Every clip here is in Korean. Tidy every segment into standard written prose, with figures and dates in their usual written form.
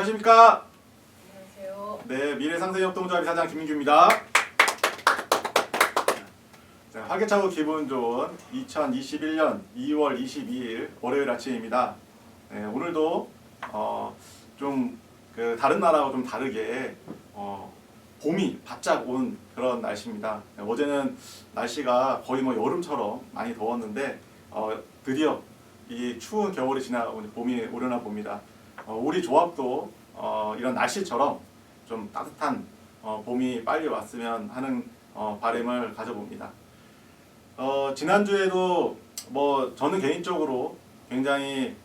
안녕하십니까? 안녕하세요. 네, 미래상생협동조합 이사장 김민규입니다. 자, 활기차고 기분 좋은 2021년 2월 22일 월요일 아침입니다. 네, 오늘도 좀 다른 날하고 좀 다르게 봄이 바짝 온 그런 날씨입니다. 네, 어제는 날씨가 거의 뭐 여름처럼 많이 더웠는데 드디어 이 추운 겨울이 지나가고 이제 봄이 오려나 봅니다. 우리 조합도 이런 날씨처럼 좀 따뜻한 봄이 빨리 왔으면 하는 바람을 가져봅니다. 지난주에도 뭐 저는 개인적으로 굉장히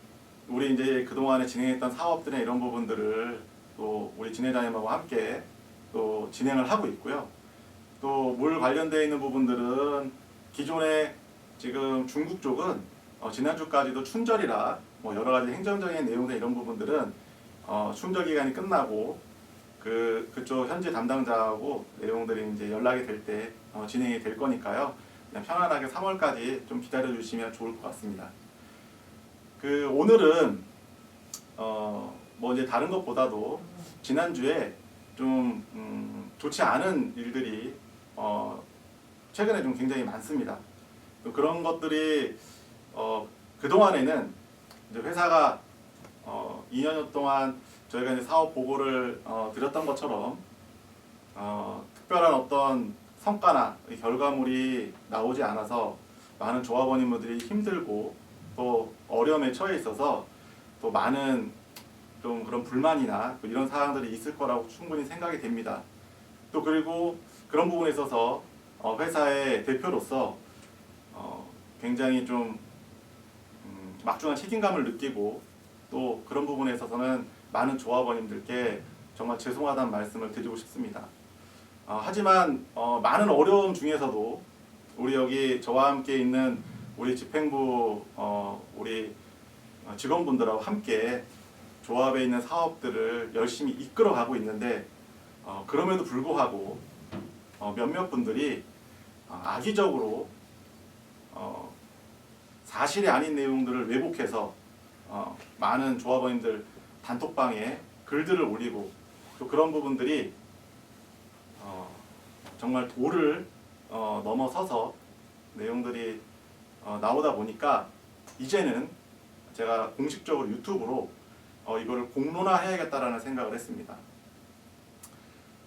우리 이제 그동안에 진행했던 사업들이나 이런 부분들을 또 우리 진회장님하고 함께 또 진행을 하고 있고요. 또 물 관련되어 있는 부분들은 기존에 지금 중국 쪽은 지난주까지도 춘절이라 뭐 여러 가지 행정적인 내용들 이런 부분들은 춘절 기간이 끝나고 그쪽 현지 담당자하고 내용들이 이제 연락이 될 때 진행이 될 거니까요. 그냥 편안하게 3월까지 좀 기다려 주시면 좋을 것 같습니다. 오늘은 뭐 이제 다른 것보다도 지난주에 좀 좋지 않은 일들이 최근에 좀 굉장히 많습니다. 그런 것들이 그동안에는 이제 회사가 2년 동안 저희가 이제 사업 보고를 드렸던 것처럼 특별한 어떤 성과나 결과물이 나오지 않아서 많은 조합원님들이 힘들고 또 어려움에 처해 있어서 또 많은 좀 그런 불만이나 이런 사항들이 있을 거라고 충분히 생각이 됩니다. 또 그리고 그런 부분에 있어서 회사의 대표로서 굉장히 좀 막중한 책임감을 느끼고 또 그런 부분에 있어서는 많은 조합원님들께 정말 죄송하다는 말씀을 드리고 싶습니다. 하지만 많은 어려움 중에서도 우리 여기 저와 함께 있는 우리 집행부 우리 직원분들하고 함께 조합에 있는 사업들을 열심히 이끌어가고 있는데 그럼에도 불구하고 몇몇 분들이 악의적으로 사실이 아닌 내용들을 왜곡해서 많은 조합원님들 단톡방에 글들을 올리고 또 그런 부분들이 정말 도를 넘어서서 내용들이 나오다 보니까 이제는 제가 공식적으로 유튜브로 이거를 공론화해야겠다라는 생각을 했습니다.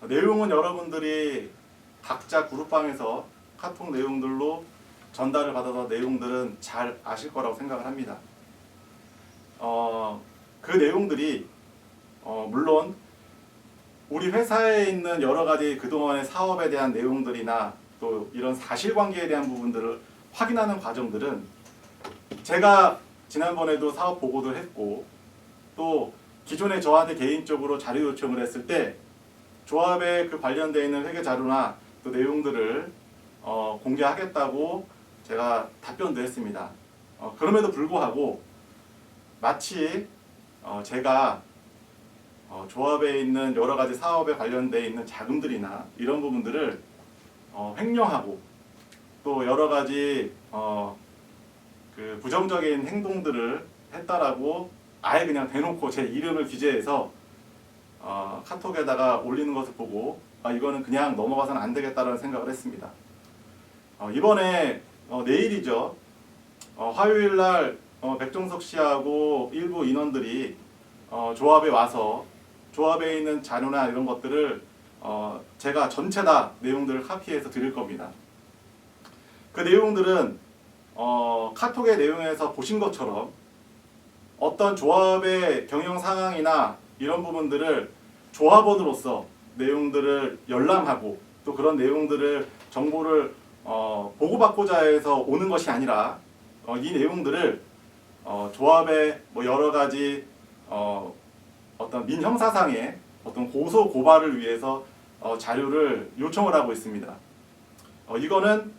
내용은 여러분들이 각자 그룹방에서 카톡 내용들로 전달을 받아서 내용들은 잘 아실 거라고 생각을 합니다. 그 내용들이 물론 우리 회사에 있는 여러 가지 그동안의 사업에 대한 내용들이나 또 이런 사실관계에 대한 부분들을 확인하는 과정들은 제가 지난번에도 사업 보고도 했고 또 기존에 저한테 개인적으로 자료 요청을 했을 때 조합에 관련되어 있는 회계 자료나 또 내용들을 공개하겠다고 제가 답변도 했습니다. 그럼에도 불구하고 마치 제가 조합에 있는 여러 가지 사업에 관련되어 있는 자금들이나 이런 부분들을 횡령하고 또 여러 가지 부정적인 행동들을 했다라고 아예 그냥 대놓고 제 이름을 기재해서 카톡에다가 올리는 것을 보고 이거는 그냥 넘어가서는 안 되겠다라는 생각을 했습니다. 이번에 내일이죠. 화요일 날 백종석 씨하고 일부 인원들이 조합에 와서 조합에 있는 자료나 이런 것들을 제가 전체 다 내용들을 카피해서 드릴 겁니다. 그 내용들은 카톡의 내용에서 보신 것처럼 어떤 조합의 경영 상황이나 이런 부분들을 조합원으로서 내용들을 열람하고 또 그런 내용들을 정보를 보고받고자 해서 오는 것이 아니라 이 내용들을 조합의 뭐 여러 가지 어떤 민형사상의 어떤 고소 고발을 위해서 자료를 요청을 하고 있습니다. 이거는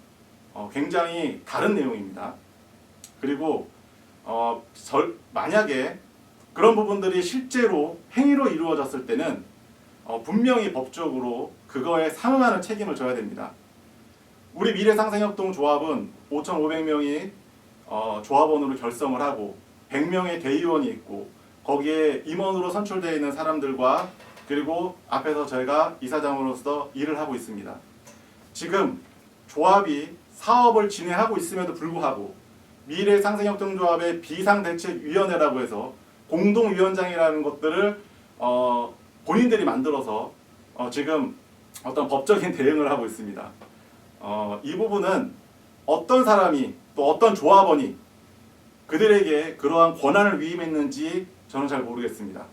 굉장히 다른 내용입니다. 그리고 만약에 그런 부분들이 실제로 행위로 이루어졌을 때는 분명히 법적으로 그거에 상응하는 책임을 져야 됩니다. 우리 미래상생협동조합은 5,500명이 조합원으로 결성을 하고 100명의 대의원이 있고 거기에 임원으로 선출되어 있는 사람들과 그리고 앞에서 저희가 이사장으로서 일을 하고 있습니다. 지금 조합이 사업을 진행하고 있음에도 불구하고 미래상생협동조합의 비상대책위원회라고 해서 공동위원장이라는 것들을 본인들이 만들어서 지금 어떤 법적인 대응을 하고 있습니다. 이 부분은 어떤 사람이 또 어떤 조합원이 그들에게 그러한 권한을 위임했는지 저는 잘 모르겠습니다.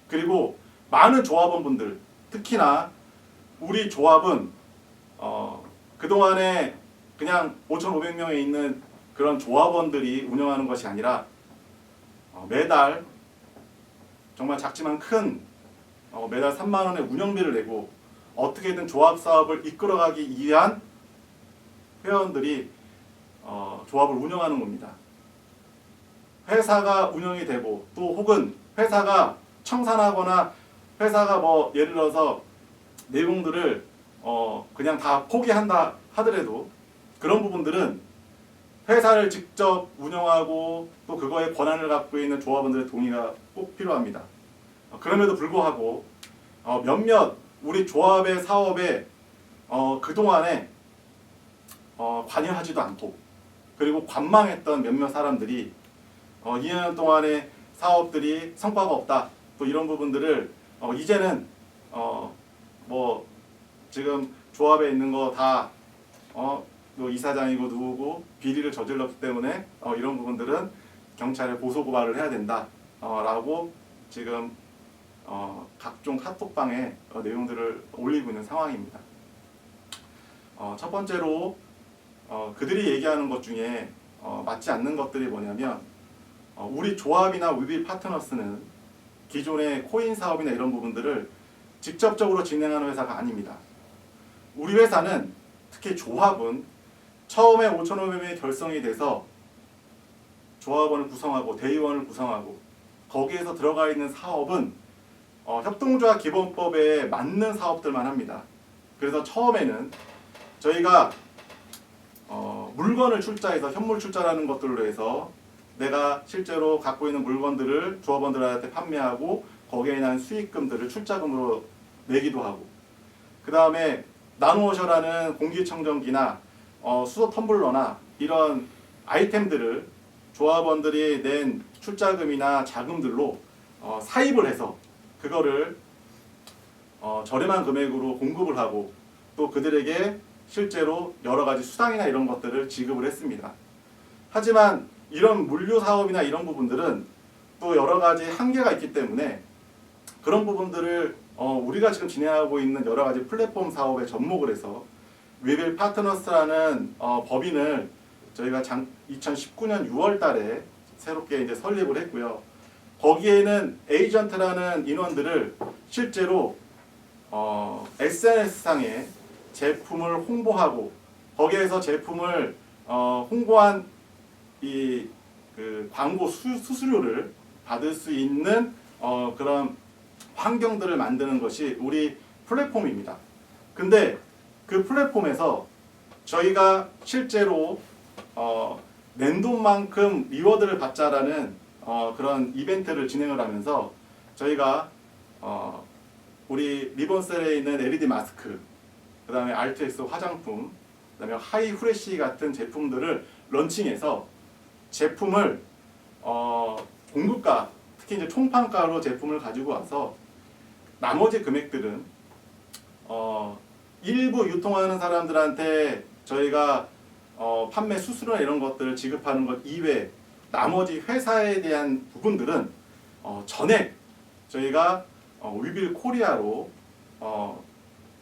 그리고 많은 조합원분들, 특히나 우리 조합은 그동안에 그냥 5,500명에 있는 그런 조합원들이 운영하는 것이 아니라 매달 정말 작지만 큰 매달 3만 원의 운영비를 내고 어떻게든 조합 사업을 이끌어가기 위한 회원들이 조합을 운영하는 겁니다. 회사가 운영이 되고 또 혹은 회사가 청산하거나 회사가 뭐 예를 들어서 내용들을 그냥 다 포기한다 하더라도 그런 부분들은 회사를 직접 운영하고 또 그거에 권한을 갖고 있는 조합원들의 동의가 꼭 필요합니다. 그럼에도 불구하고 몇몇 우리 조합의 사업에 그동안에 관여하지도 않고 그리고 관망했던 몇몇 사람들이 2년 동안의 사업들이 성과가 없다 또 이런 부분들을 이제는 뭐 지금 조합에 있는 거 다 이사장이고 누구고 비리를 저질렀기 때문에 이런 부분들은 경찰에 고소 고발을 해야 된다 라고 지금 각종 카톡방에 내용들을 올리고 있는 상황입니다. 첫 번째로 그들이 얘기하는 것 중에 맞지 않는 것들이 뭐냐면 우리 조합이나 위빌 파트너스는 기존의 코인 사업이나 이런 부분들을 직접적으로 진행하는 회사가 아닙니다. 우리 회사는 특히 조합은 처음에 5,500명이 결성이 돼서 조합원을 구성하고 대의원을 구성하고 거기에서 들어가 있는 사업은 협동조합 기본법에 맞는 사업들만 합니다. 그래서 처음에는 저희가 물건을 출자해서 현물 출자라는 것들로 해서 내가 실제로 갖고 있는 물건들을 조합원들한테 판매하고 거기에 대한 수익금들을 출자금으로 내기도 하고 그 다음에 나누어셔라는 공기청정기나 수소 텀블러나 이런 아이템들을 조합원들이 낸 출자금이나 자금들로 사입을 해서 그거를 저렴한 금액으로 공급을 하고 또 그들에게 실제로 여러 가지 수당이나 이런 것들을 지급을 했습니다. 하지만 이런 물류 사업이나 이런 부분들은 또 여러 가지 한계가 있기 때문에 그런 부분들을 우리가 지금 진행하고 있는 여러 가지 플랫폼 사업에 접목을 해서 위빌 파트너스라는 법인을 저희가 2019년 6월 달에 새롭게 이제 설립을 했고요. 거기에는 에이전트라는 인원들을 실제로 SNS상에 제품을 홍보하고 거기에서 제품을 홍보한 그 광고 수수료를 받을 수 있는 그런 환경들을 만드는 것이 우리 플랫폼입니다. 근데 그 플랫폼에서 저희가 실제로 낸 돈만큼 리워드를 받자라는 그런 이벤트를 진행을 하면서 저희가 우리 리본셀에 있는 LED 마스크, 그 다음에 RTX 화장품, 그 다음에 하이 후레쉬 같은 제품들을 런칭해서 제품을 공급가, 특히 이제 총판가로 제품을 가지고 와서 나머지 금액들은 일부 유통하는 사람들한테 저희가 판매 수수료나 이런 것들을 지급하는 것 이외에 나머지 회사에 대한 부분들은 전액 저희가 위빌 코리아로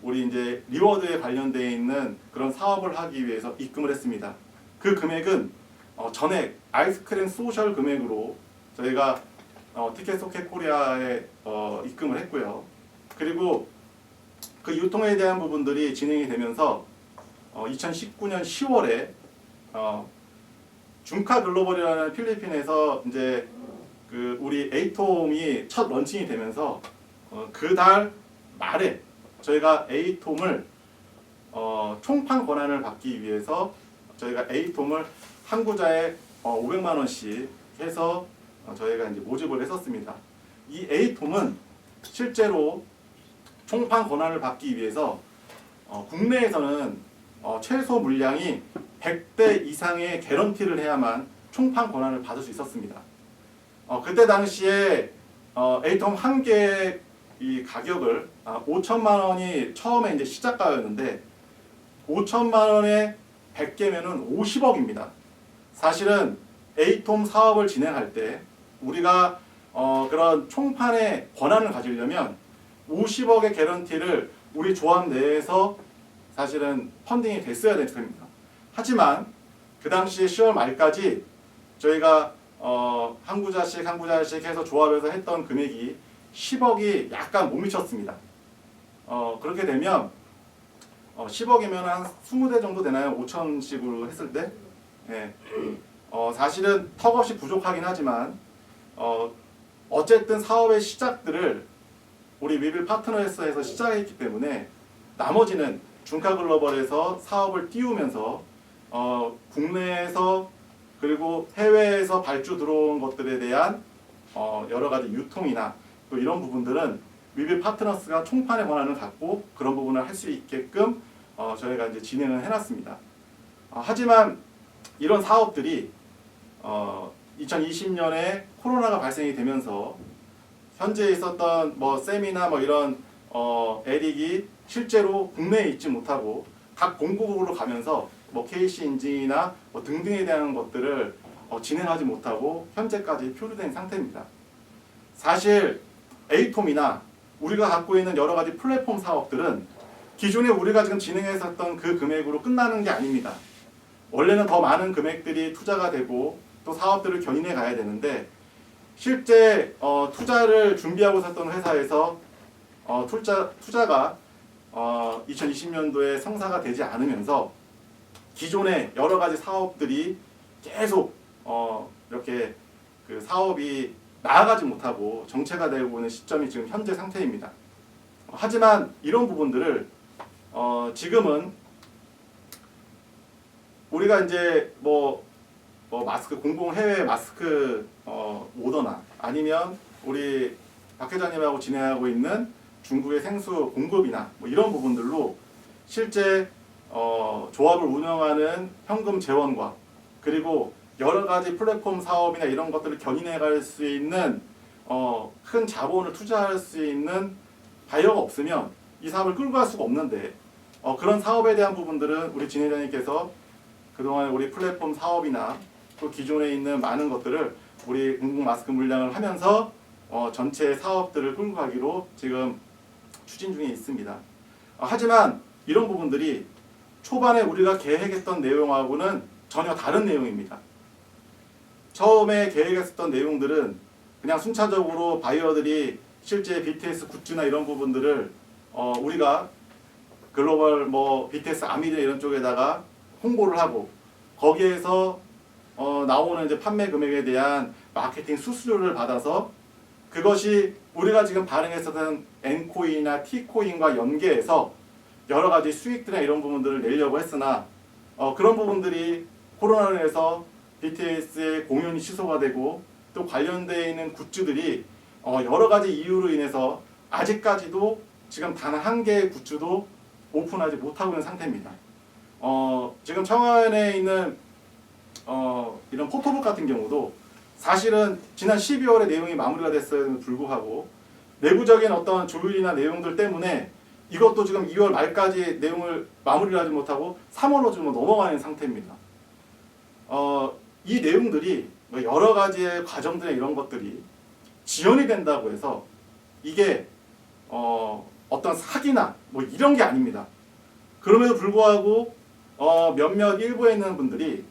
우리 이제 리워드에 관련되어 있는 그런 사업을 하기 위해서 입금을 했습니다. 그 금액은 전액 아이스크림 소셜 금액으로 저희가 티켓소켓 코리아에 입금을 했고요. 그리고 그 유통에 대한 부분들이 진행이 되면서 2019년 10월에 중카 글로벌이라는 필리핀에서 이제 그 우리 에이톰이 첫 런칭이 되면서 그 달 말에 저희가 에이톰을 총판 권한을 받기 위해서 저희가 에이톰을 한 구자에 500만 원씩 해서 저희가 이제 모집을 했었습니다. 이 A톰은 실제로 총판 권한을 받기 위해서 국내에서는 최소 물량이 100대 이상의 개런티를 해야만 총판 권한을 받을 수 있었습니다. 그때 당시에 A톰 한 개의 이 가격을 5천만 원이 처음에 이제 시작가였는데 5천만 원에 100개면은 50억입니다. 사실은 A톰 사업을 진행할 때 우리가 그런 총판의 권한을 가지려면 50억의 개런티를 우리 조합 내에서 사실은 펀딩이 됐어야 되는 겁니다. 하지만 그 당시에 10월 말까지 저희가 한 구자씩 해서 조합에서 했던 금액이 10억이 약간 못 미쳤습니다. 그렇게 되면 10억이면 한 20대 정도 되나요? 5천씩으로 했을 때? 네. 사실은 턱없이 부족하긴 하지만 어쨌든 사업의 시작들을 우리 위빌 파트너스에서 시작했기 때문에 나머지는 중카글로벌에서 사업을 띄우면서 국내에서 그리고 해외에서 발주 들어온 것들에 대한 여러 가지 유통이나 또 이런 부분들은 위빌 파트너스가 총판의 권한을 갖고 그런 부분을 할 수 있게끔 저희가 이제 진행을 해놨습니다. 하지만 이런 사업들이 2020년에 코로나가 발생이 되면서 현재 있었던 뭐 세미나 뭐 이런 에릭이 실제로 국내에 있지 못하고 각 공고국으로 가면서 뭐 KC 인증이나 뭐 등등에 대한 것들을 진행하지 못하고 현재까지 표류된 상태입니다. 사실 A톰이나 우리가 갖고 있는 여러 가지 플랫폼 사업들은 기존에 우리가 지금 진행했었던 그 금액으로 끝나는 게 아닙니다. 원래는 더 많은 금액들이 투자가 되고 또 사업들을 견인해 가야 되는데 실제 투자를 준비하고 있었던 회사에서 투자가 2020년도에 성사가 되지 않으면서 기존의 여러 가지 사업들이 계속 이렇게 그 사업이 나아가지 못하고 정체가 되고 있는 시점이 지금 현재 상태입니다. 하지만 이런 부분들을 지금은 우리가 이제 뭐 마스크 공공 해외 마스크 오더나 아니면 우리 박 회장님하고 진행하고 있는 중국의 생수 공급이나 뭐 이런 부분들로 실제 조합을 운영하는 현금 재원과 그리고 여러 가지 플랫폼 사업이나 이런 것들을 견인해 갈 수 있는 큰 자본을 투자할 수 있는 바이어가 없으면 이 사업을 끌고 갈 수가 없는데 그런 사업에 대한 부분들은 우리 진 회장님께서 그동안 우리 플랫폼 사업이나 또 기존에 있는 많은 것들을 우리 공공 마스크 물량을 하면서 전체 사업들을 끌고 가기로 지금 추진 중에 있습니다. 하지만 이런 부분들이 초반에 우리가 계획했던 내용하고는 전혀 다른 내용입니다. 처음에 계획했었던 내용들은 그냥 순차적으로 바이어들이 실제 BTS 굿즈나 이런 부분들을 우리가 글로벌 뭐 BTS 아미들 이런 쪽에다가 홍보를 하고 거기에서 나오는 이제 판매 금액에 대한 마케팅 수수료를 받아서 그것이 우리가 지금 발행했었던 N코인이나 T코인과 연계해서 여러 가지 수익들이나 이런 부분들을 내려고 했으나 그런 부분들이 코로나로 인해서 BTS의 공연이 취소가 되고 또 관련되어 있는 굿즈들이 여러 가지 이유로 인해서 아직까지도 지금 단 한 개의 굿즈도 오픈하지 못하고 있는 상태입니다. 지금 청와대에 있는 이런 포토북 같은 경우도 사실은 지난 12월에 내용이 마무리가 됐음에도 불구하고 내부적인 어떤 조율이나 내용들 때문에 이것도 지금 2월 말까지 내용을 마무리를 하지 못하고 3월로 지금 넘어가는 상태입니다. 이 내용들이 여러 가지의 과정들이나 이런 것들이 지연이 된다고 해서 이게 어떤 사기나 뭐 이런 게 아닙니다. 그럼에도 불구하고 몇몇 일부에 있는 분들이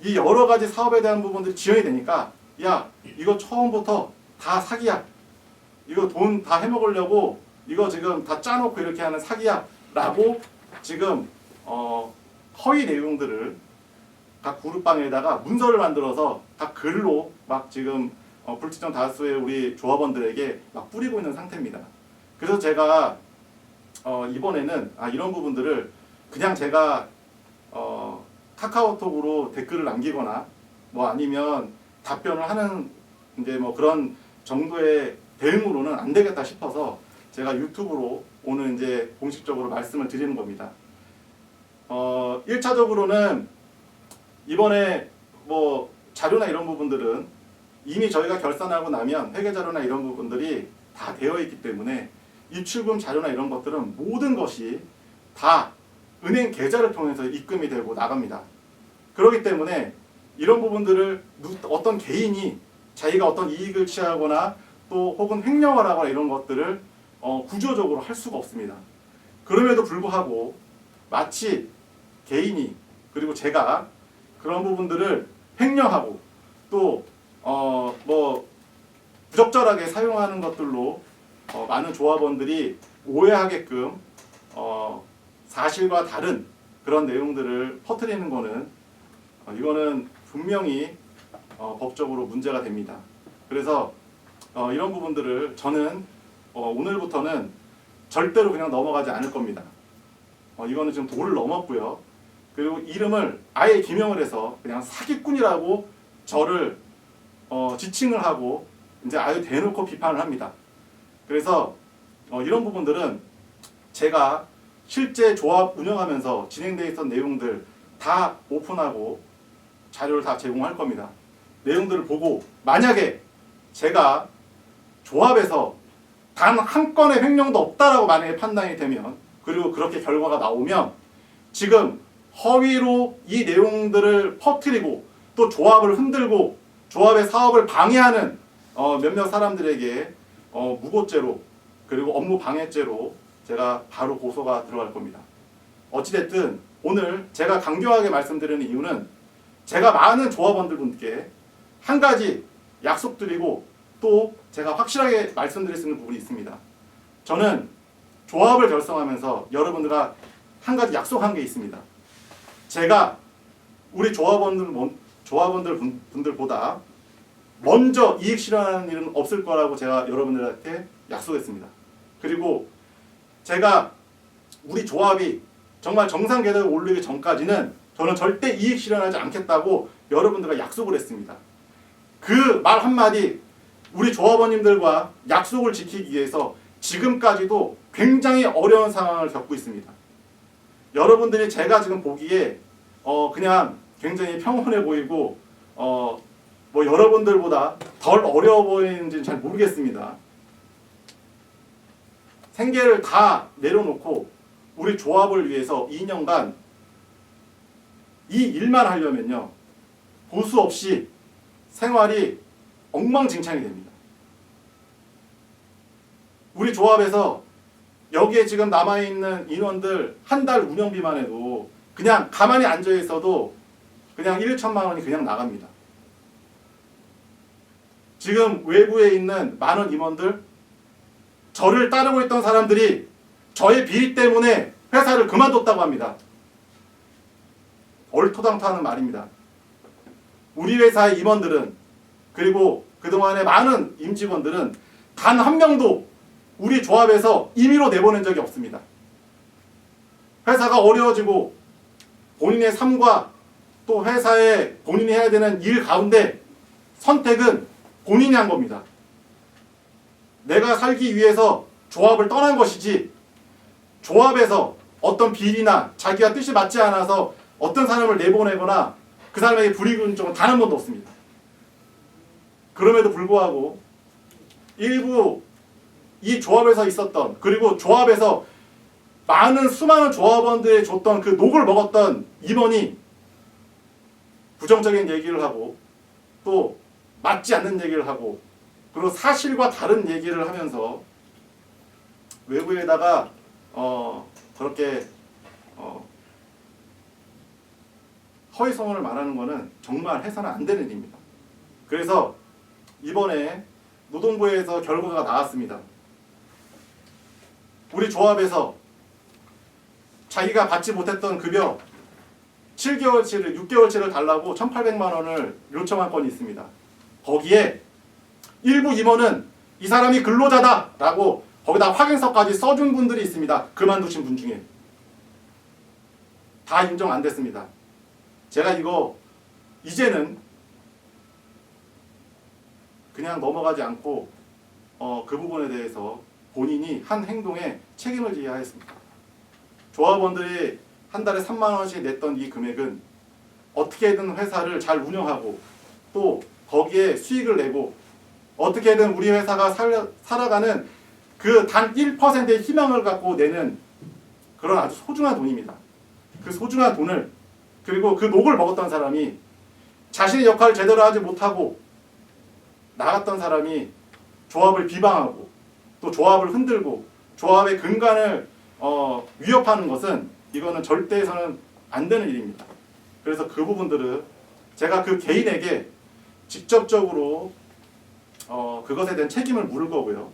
이 여러 가지 사업에 대한 부분들이 지연이 되니까 야 이거 처음부터 다 사기야, 이거 돈 다 해먹으려고 이거 지금 다 짜놓고 이렇게 하는 사기야 라고 지금 허위 내용들을 각 그룹방에다가 문서를 만들어서 각 글로 막 지금 불특정 다수의 우리 조합원들에게 막 뿌리고 있는 상태입니다. 그래서 제가 이번에는 이런 부분들을 그냥 제가 카카오톡으로 댓글을 남기거나 뭐 아니면 답변을 하는 이제 뭐 그런 정도의 대응으로는 안 되겠다 싶어서 제가 유튜브로 오늘 이제 공식적으로 말씀을 드리는 겁니다. 1차적으로는 이번에 뭐 자료나 이런 부분들은 이미 저희가 결산하고 나면 회계자료나 이런 부분들이 다 되어 있기 때문에 입출금 자료나 이런 것들은 모든 것이 다 은행 계좌를 통해서 입금이 되고 나갑니다. 그렇기 때문에 이런 부분들을 어떤 개인이 자기가 어떤 이익을 취하거나 또 혹은 횡령을 하거나 이런 것들을 구조적으로 할 수가 없습니다. 그럼에도 불구하고 마치 개인이 그리고 제가 그런 부분들을 횡령하고 또 뭐 부적절하게 사용하는 것들로 많은 조합원들이 오해하게끔 사실과 다른 그런 내용들을 퍼뜨리는 거는 이거는 분명히 법적으로 문제가 됩니다. 그래서 이런 부분들을 저는 오늘부터는 절대로 그냥 넘어가지 않을 겁니다. 이거는 지금 도를 넘었고요. 그리고 이름을 아예 기명을 해서 그냥 사기꾼이라고 저를 지칭을 하고 이제 아예 대놓고 비판을 합니다. 그래서 이런 부분들은 제가 실제 조합 운영하면서 진행되어 있던 내용들 다 오픈하고 자료를 다 제공할 겁니다. 내용들을 보고 만약에 제가 조합에서 단 한 건의 횡령도 없다라고 만약에 판단이 되면 그리고 그렇게 결과가 나오면 지금 허위로 이 내용들을 퍼뜨리고 또 조합을 흔들고 조합의 사업을 방해하는 몇몇 사람들에게 무고죄로 그리고 업무 방해죄로 제가 바로 고소가 들어갈 겁니다. 어찌됐든 오늘 제가 강경하게 말씀드리는 이유는 제가 많은 조합원들 분께 한 가지 약속드리고 또 제가 확실하게 말씀드릴 수 있는 부분이 있습니다. 저는 조합을 결성하면서 여러분들과 한 가지 약속한 게 있습니다. 제가 우리 조합원들 분들보다 먼저 이익 실현하는 일은 없을 거라고 제가 여러분들한테 약속했습니다. 그리고 제가 우리 조합이 정말 정상 계단에 오르기 전까지는 저는 절대 이익 실현하지 않겠다고 여러분들과 약속을 했습니다. 그 말 한마디 우리 조합원님들과 약속을 지키기 위해서 지금까지도 굉장히 어려운 상황을 겪고 있습니다. 여러분들이 제가 지금 보기에 그냥 굉장히 평온해 보이고 뭐 여러분들보다 덜 어려워 보이는지는 잘 모르겠습니다. 생계를 다 내려놓고 우리 조합을 위해서 2년간 이 일만 하려면요 보수 없이 생활이 엉망진창이 됩니다. 우리 조합에서 여기에 지금 남아있는 인원들 한 달 운영비만 해도 그냥 가만히 앉아 있어도 그냥 1천만 원이 그냥 나갑니다. 지금 외부에 있는 많은 임원들 저를 따르고 있던 사람들이 저의 비리 때문에 회사를 그만뒀다고 합니다. 얼토당토하는 말입니다. 우리 회사의 임원들은 그리고 그동안의 많은 임직원들은 단 한 명도 우리 조합에서 임의로 내보낸 적이 없습니다. 회사가 어려워지고 본인의 삶과 또 회사에 본인이 해야 되는 일 가운데 선택은 본인이 한 겁니다. 내가 살기 위해서 조합을 떠난 것이지 조합에서 어떤 비리나 자기가 뜻이 맞지 않아서 어떤 사람을 내보내거나 그 사람에게 불이익을 준 적은 단 한 번도 없습니다. 그럼에도 불구하고 일부 이 조합에서 있었던 그리고 조합에서 수많은 조합원들이 줬던 그 녹을 먹었던 임원이 부정적인 얘기를 하고 또 맞지 않는 얘기를 하고 그리고 사실과 다른 얘기를 하면서 외부에다가 그렇게 허위 소문을 말하는 것은 정말 해서는 안 되는 일입니다. 그래서 이번에 노동부에서 결과가 나왔습니다. 우리 조합에서 자기가 받지 못했던 급여 7개월치를 6개월치를 달라고 1,800만 원을 요청한 건이 있습니다. 거기에 일부 임원은 이 사람이 근로자다라고 거기다 확인서까지 써준 분들이 있습니다. 그만두신 분 중에. 다 인정 안 됐습니다. 제가 이거 이제는 그냥 넘어가지 않고 그 부분에 대해서 본인이 한 행동에 책임을 져야 했습니다. 조합원들이 한 달에 3만 원씩 냈던 이 금액은 어떻게든 회사를 잘 운영하고 또 거기에 수익을 내고 어떻게든 우리 회사가 살아가는 그 단 1%의 희망을 갖고 내는 그런 아주 소중한 돈입니다. 그 소중한 돈을 그리고 그 녹을 먹었던 사람이 자신의 역할을 제대로 하지 못하고 나갔던 사람이 조합을 비방하고 또 조합을 흔들고 조합의 근간을 위협하는 것은 이거는 절대 해서는 안 되는 일입니다. 그래서 그 부분들은 제가 그 개인에게 직접적으로 그것에 대한 책임을 물을 거고요.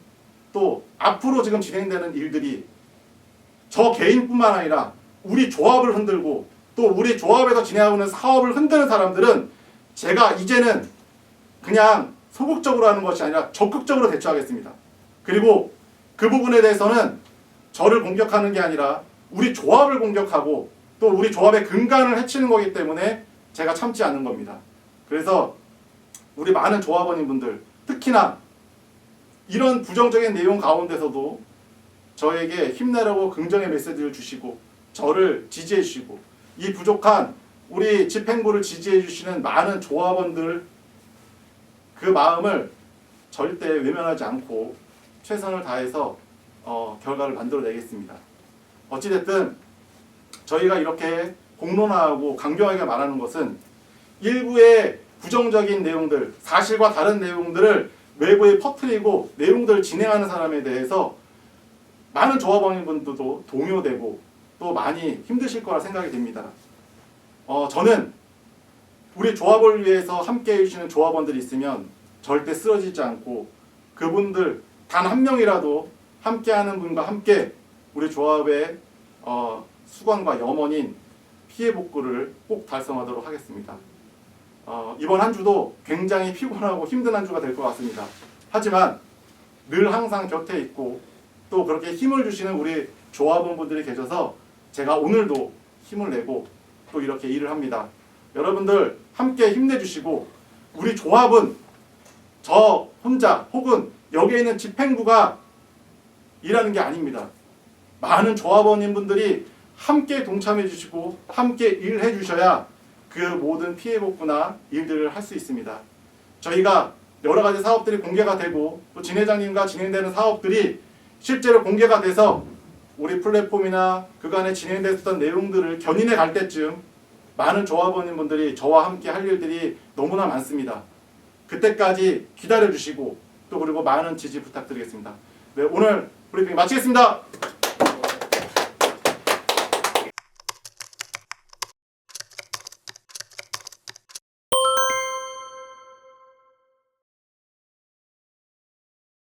또 앞으로 지금 진행되는 일들이 저 개인뿐만 아니라 우리 조합을 흔들고 또 우리 조합에서 진행하고 있는 사업을 흔드는 사람들은 제가 이제는 그냥 소극적으로 하는 것이 아니라 적극적으로 대처하겠습니다. 그리고 그 부분에 대해서는 저를 공격하는 게 아니라 우리 조합을 공격하고 또 우리 조합의 근간을 해치는 거기 때문에 제가 참지 않는 겁니다. 그래서 우리 많은 조합원님분들 특히나 이런 부정적인 내용 가운데서도 저에게 힘내라고 긍정의 메시지를 주시고 저를 지지해 주시고 이 부족한 우리 집행부를 지지해 주시는 많은 조합원들 그 마음을 절대 외면하지 않고 최선을 다해서 결과를 만들어내겠습니다. 어찌됐든 저희가 이렇게 공론화하고 강경하게 말하는 것은 일부의 부정적인 내용들, 사실과 다른 내용들을 외부에 퍼뜨리고 내용들을 진행하는 사람에 대해서 많은 조합원분들도 동요되고 또 많이 힘드실 거라 생각이 됩니다. 저는 우리 조합을 위해서 함께 해주시는 조합원들이 있으면 절대 쓰러지지 않고 그분들 단 한 명이라도 함께하는 분과 함께 우리 조합의 수건과 염원인 피해 복구를 꼭 달성하도록 하겠습니다. 이번 한 주도 굉장히 피곤하고 힘든 한 주가 될 것 같습니다. 하지만 늘 항상 곁에 있고 또 그렇게 힘을 주시는 우리 조합원분들이 계셔서 제가 오늘도 힘을 내고 또 이렇게 일을 합니다. 여러분들 함께 힘내주시고 우리 조합은 저 혼자 혹은 여기에 있는 집행부가 일하는 게 아닙니다. 많은 조합원님분들이 함께 동참해 주시고 함께 일해 주셔야 그 모든 피해 복구나 일들을 할 수 있습니다. 저희가 여러 가지 사업들이 공개가 되고 또 진 회장님과 진행되는 사업들이 실제로 공개가 돼서 우리 플랫폼이나 그간에 진행됐던 내용들을 견인해 갈 때쯤 많은 조합원님분들이 저와 함께 할 일들이 너무나 많습니다. 그때까지 기다려 주시고 또 그리고 많은 지지 부탁드리겠습니다. 네, 오늘 브리핑 마치겠습니다.